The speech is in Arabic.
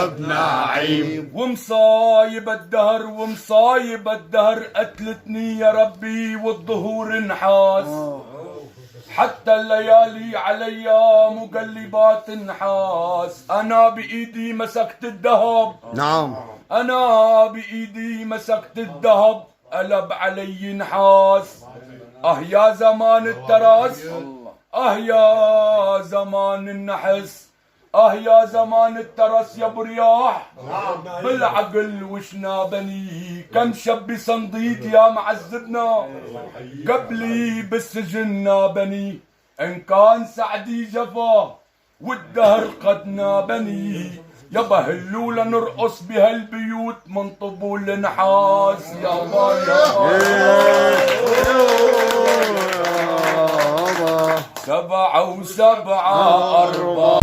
رب نعيم. ومصايب الدهر ومصايب الدهر قتلتني يا ربي والظهور انحاس، حتى الليالي عليا مقلبات نحاس. انا بايدي مسكت الذهب، نعم. انا بايدي مسكت الذهب قلب علي نحاس. يا زمان التراس، يا زمان النحس، يا زمان الترس يا برياح. بالعقل وش نابني، كم شب صنديد يا معذبنا قبلي بالسجن نابني. ان كان سعدي جفا والدهر قد نابني، يابا هلوا لنرقص بهالبيوت من طبول النحاس. يابا يابا 7 و7 4